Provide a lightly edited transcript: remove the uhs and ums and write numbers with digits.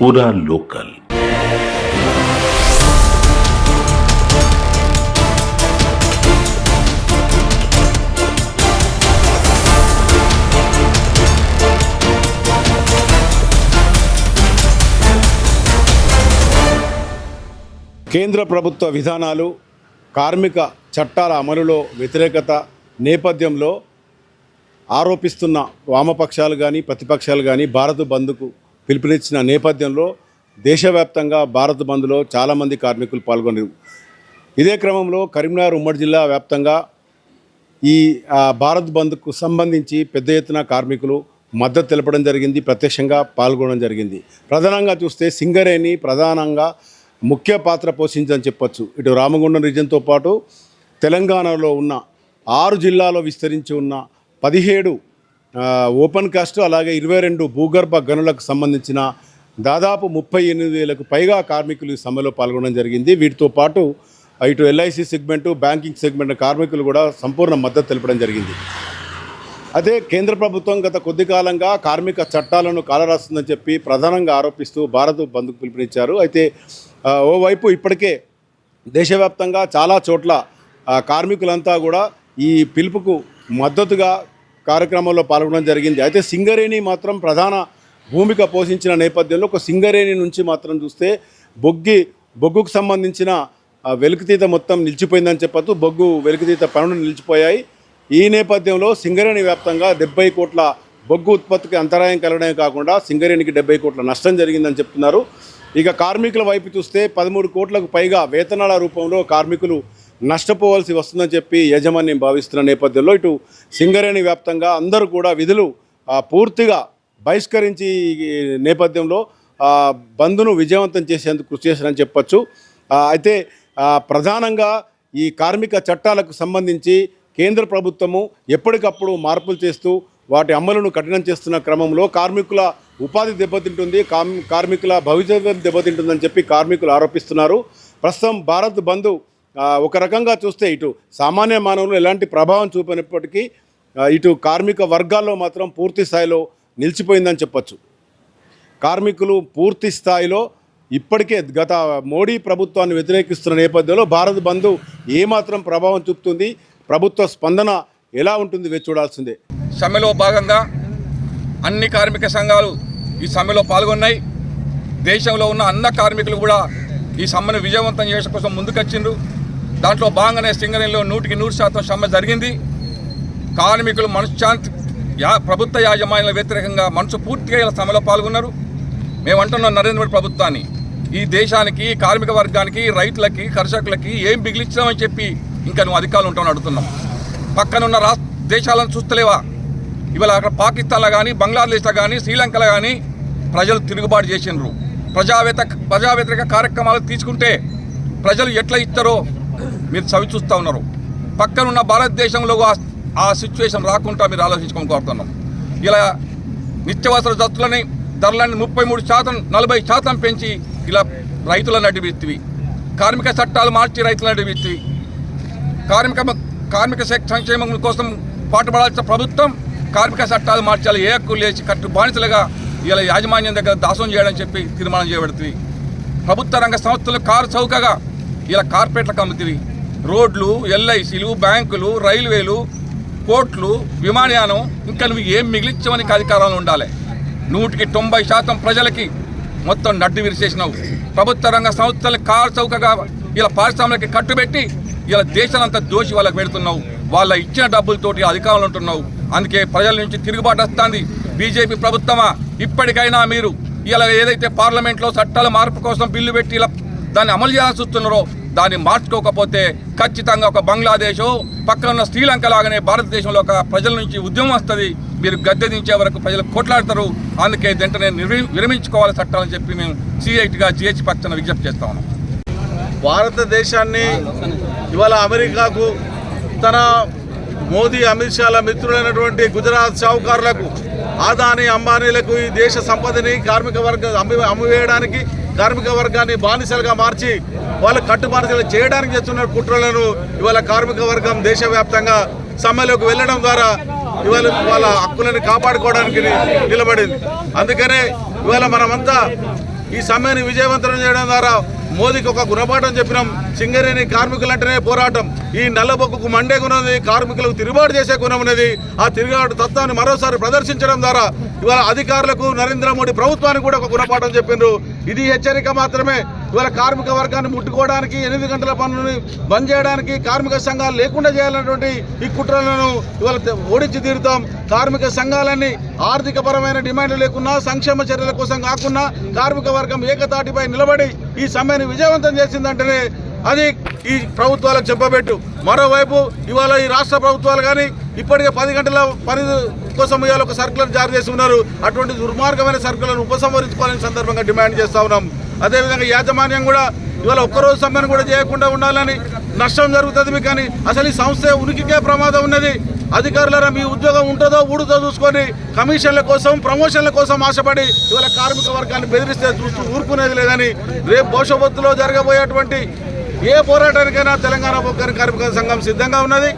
पूरा लोकल। కేంద్ర ప్రభుత్వ విధానాలు కార్మిక చట్టాల అమలులో వ్యతిరేకత నేపథ్యంలో ఆరోపిస్తున్న వామపక్షాలు కానీ ప్రతిపక్షాలు కానీ భారత్ బంద్కు పిలుపునిచ్చిన నేపథ్యంలో దేశవ్యాప్తంగా భారత్ బంద్లో చాలామంది కార్మికులు పాల్గొన్నారు. ఇదే క్రమంలో కరీంనగర్ ఉమ్మడి జిల్లా వ్యాప్తంగా ఈ భారత్ బంద్కు సంబంధించి పెద్ద ఎత్తున కార్మికులు మద్దతు తెలపడం జరిగింది, ప్రత్యక్షంగా పాల్గొనడం జరిగింది. ప్రధానంగా చూస్తే సింగరేణి ప్రధానంగా ముఖ్య పాత్ర పోషించని చెప్పొచ్చు. ఇటు రామగుండం రీజన్తో పాటు తెలంగాణలో ఉన్న 6 జిల్లాలో విస్తరించి ఉన్న 17 ఓపెన్ కాస్ట్ అలాగే 22 భూగర్భ గనులకు సంబంధించిన దాదాపు 38,000కు పైగా కార్మికులు ఈ సమ్మెలో పాల్గొనడం జరిగింది. వీటితో పాటు ఇటు ఎల్ఐసి సెగ్మెంటు బ్యాంకింగ్ సెగ్మెంట్ కార్మికులు కూడా సంపూర్ణ మద్దతు తెలపడం జరిగింది. అదే కేంద్ర ప్రభుత్వం గత కొద్ది కాలంగా కార్మిక చట్టాలను కాలరాస్తుందని చెప్పి ప్రధానంగా ఆరోపిస్తూ భారత్ బంద్కు పిలుపునిచ్చారు. అయితే ఓవైపు ఇప్పటికే దేశవ్యాప్తంగా చాలా చోట్ల కార్మికులంతా కూడా ఈ పిలుపుకు మద్దతుగా కార్యక్రమంలో పాల్గొనడం జరిగింది. అయితే సింగరేణి మాత్రం ప్రధాన భూమిక పోషించిన నేపథ్యంలో ఒక సింగరేణి నుంచి మాత్రం చూస్తే బొగ్గుకు సంబంధించిన వెలికితీత మొత్తం నిలిచిపోయిందని చెప్పొచ్చు. బొగ్గు వెలికితీత పనులు నిలిచిపోయాయి. ఈ నేపథ్యంలో సింగరేణి వ్యాప్తంగా 70 కోట్ల బొగ్గు ఉత్పత్తికి అంతరాయం కలగడమే కాకుండా సింగరేణికి 70 కోట్ల నష్టం జరిగిందని చెప్తున్నారు. ఇక కార్మికుల వైపు చూస్తే 13 కోట్లకు పైగా వేతనాల రూపంలో కార్మికులు నష్టపోవాల్సి వస్తుందని చెప్పి యాజమాన్యం భావిస్తున్న నేపథ్యంలో ఇటు సింగరేణి వ్యాప్తంగా అందరూ కూడా విధులు పూర్తిగా బహిష్కరించి నేపథ్యంలో బంద్ను విజయవంతం చేసేందుకు కృషి చేశారని చెప్పొచ్చు. అయితే ప్రధానంగా ఈ కార్మిక చట్టాలకు సంబంధించి కేంద్ర ప్రభుత్వము ఎప్పటికప్పుడు మార్పులు చేస్తూ వాటి అమలును కఠినం చేస్తున్న క్రమంలో కార్మికుల ఉపాధి దెబ్బతింటుంది, కార్మికుల భవిష్యత్తు దెబ్బతింటుందని చెప్పి కార్మికులు ఆరోపిస్తున్నారు. ప్రస్తుతం భారత్ బంద్ ఒక రకంగా చూస్తే ఇటు సామాన్య మానవులు ఎలాంటి ప్రభావం చూపినప్పటికీ ఇటు కార్మిక వర్గాల్లో మాత్రం పూర్తి స్థాయిలో నిలిచిపోయిందని చెప్పొచ్చు. కార్మికులు పూర్తి స్థాయిలో ఇప్పటికే గత మోడీ ప్రభుత్వాన్ని వ్యతిరేకిస్తున్న నేపథ్యంలో భారత్ బంద్ ఏమాత్రం ప్రభావం చూపుతుంది, ప్రభుత్వ స్పందన ఎలా ఉంటుంది వేచి చూడాల్సిందే. సమ్మెలో భాగంగా అన్ని కార్మిక సంఘాలు ఈ సమ్మెలో పాల్గొన్నాయి. దేశంలో ఉన్న అన్న కార్మికులు కూడా ఈ సమ్మెను విజయవంతం చేయడం కోసం ముందుకొచ్చిండ్రు. దాంట్లో భాగంగానే సింగరేణిలో 100% సమ్మె జరిగింది. కార్మికులు మనశ్శాంతి ప్రభుత్వ యాజమాన్యాల వ్యతిరేకంగా మనసు పూర్తిగా ఇలా సమ్మెలో పాల్గొన్నారు. మేము అంటున్నాం నరేంద్ర మోడీ ప్రభుత్వాన్ని, ఈ దేశానికి కార్మిక వర్గానికి రైతులకి కర్షకులకి ఏం మిగిలించామని చెప్పి ఇంకా నువ్వు అధికారులు ఉంటామని అడుగుతున్నాం. పక్కనున్న దేశాలను చూస్తలేవా? ఇవాళ అక్కడ పాకిస్తాన్లో కానీ బంగ్లాదేశ్లో కానీ శ్రీలంకలో కానీ ప్రజలు తిరుగుబాటు చేసినారు. ప్రజా వ్యతిరేక కార్యక్రమాలు తీసుకుంటే ప్రజలు ఎట్లా ఇస్తారో మీరు చవి చూస్తూ ఉన్నారు. పక్కనున్న భారతదేశంలో ఆ సిచ్యువేషన్ రాకుండా మీరు ఆలోచించుకొని కోరుతున్నాం. ఇలా నిత్యావసర ధరలని 33% 40% పెంచి ఇలా రైతులను నడిపిస్తవి, కార్మిక చట్టాలు మార్చి రైతులను నడిపిస్తవి, కార్మిక సంక్షేమం కోసం పాటుపడాల్సిన ప్రభుత్వం కార్మిక చట్టాలు మార్చాలి, ఏ హక్కులు లేచి కట్టు బానిసలుగా ఇలా యాజమాన్యం దగ్గర దాసం చేయడం చెప్పి తీర్మానం చేయబడుతుంది. ప్రభుత్వ రంగ సంస్థలు కారు చౌకగా ఇలా కార్పొరేట్లకు అమ్ముతుంది. రోడ్లు, ఎల్ఐసీలు, బ్యాంకులు, రైల్వేలు, పోర్ట్లు, విమానయానం ఇంకా నువ్వు ఏం మిగిలించమని అధికారంలో ఉండాలి. 190% ప్రజలకి మొత్తం నడ్డి విరిచేసినావు. ప్రభుత్వ రంగ సంస్థలు కారు చౌకగా ఇలా పారిశ్రామికకి కట్టుబెట్టి ఇలా దేశాలంతా దోషి వాళ్ళకి పెడుతున్నావు. వాళ్ళ ఇచ్చిన డబ్బులతోటి అధికారంలో ఉంటున్నావు. అందుకే ప్రజల నుంచి తిరుగుబాటు వస్తుంది. బీజేపీ ప్రభుత్వమా, ఇప్పటికైనా మీరు ఇలా ఏదైతే పార్లమెంట్లో చట్టాల మార్పు కోసం బిల్లు పెట్టి ఇలా దాన్ని అమలు చేయాలని చూస్తున్నారో దాన్ని మార్చుకోకపోతే ఖచ్చితంగా ఒక బంగ్లాదేశ్ పక్కన ఉన్న శ్రీలంక లాగానే భారతదేశంలో ఒక ప్రజల నుంచి ఉద్యమం వస్తుంది. మీరు గద్దె దించే వరకు ప్రజలు కొట్లాడతారు. అందుకే వెంటనే విరమించుకోవాలి చట్టాలని చెప్పి మేము సిఐటిగా జిహెచ్ పక్షాన విజ్ఞప్తి చేస్తా ఉన్నాం. భారతదేశాన్ని ఇవాళ అమెరికాకు తన మోదీ అమిత్ షాల మిత్రులైనటువంటి గుజరాత్ షావుకారులకు, ఆదాని అంబానీలకు ఈ దేశ సంపదని కార్మిక వర్గం అమ్మివేయడానికి, కార్మిక వర్గాన్ని బానిసలుగా మార్చి వాళ్ళు కట్టుబానిసలు చేయడానికి చేస్తున్న కుట్రలను ఇవాళ కార్మిక వర్గం దేశవ్యాప్తంగా సమ్మెలోకి వెళ్ళడం ద్వారా ఇవాళ వాళ్ళ హక్కులను కాపాడుకోవడానికి నిలబడింది. అందుకనే ఇవాళ మనమంతా ఈ సమ్మెని విజయవంతం చేయడం ద్వారా మోదీకి ఒక గుణపాఠం చెప్పినాం. సింగరేణి కార్మికులంటేనే పోరాటం, ఈ నల్లబొక్కుకు మండే గుణం ఉన్నది, కార్మికులకు తిరుగుబాటు చేసే గుణం ఉన్నది. ఆ తిరుగుబాటు తత్వాన్ని మరోసారి ప్రదర్శించడం ద్వారా ఇవాళ అధికారులకు నరేంద్ర మోడీ ప్రభుత్వానికి కూడా ఒక గుణపాఠం చెప్పిండ్రు. ఇది హెచ్చరిక మాత్రమే. ఇవాళ కార్మిక వర్గాన్ని ముట్టుకోవడానికి 8 గంటల పనులని బంద్ చేయడానికి కార్మిక సంఘాలు లేకుండా చేయాలన్నటువంటి ఈ కుట్రలను ఇవాళ ఓడించి తీరుతాం. కార్మిక సంఘాలన్నీ ఆర్థిక పరమైన డిమాండ్లు లేకున్నా, సంక్షేమ చర్యల కోసం కాకుండా కార్మిక వర్గం ఏకతాటిపై నిలబడి ఈ సమ్మెను విజయవంతం చేసిందంటేనే అది ఈ ప్రభుత్వాలకు చెప్పబెట్టు. మరోవైపు ఇవాళ ఈ రాష్ట్ర ప్రభుత్వాలు కానీ ఇప్పటికే 10 గంటల పని కోసం ఇవాళ ఒక సర్కులర్ జారీ చేసి ఉన్నారు. అటువంటి దుర్మార్గమైన సర్కులను ఉపసంహరించుకోవాలని సందర్భంగా డిమాండ్ చేస్తా ఉన్నాం. అదేవిధంగా యాజమాన్యం కూడా ఇవాళ ఒక్కరోజు సమ్మెను కూడా చేయకుండా ఉండాలని, నష్టం జరుగుతుంది మీకు కానీ అసలు ఈ సంస్థ ఉనికికే ప్రమాదం ఉన్నది. అధికారులారా మీ ఉద్యోగం ఉంటుందో ఊడుతో చూసుకొని కమిషన్ల కోసం, ప్రమోషన్ల కోసం ఆశపడి ఇవాళ కార్మిక వర్గాన్ని బెదిరిస్తే చూస్తూ ఊరుకునేది లేదని, రేపు భవిష్యత్తులో జరగబోయేటువంటి ఏ పోరాటానికైనా తెలంగాణ కార్మిక సంఘం సిద్ధంగా ఉన్నది.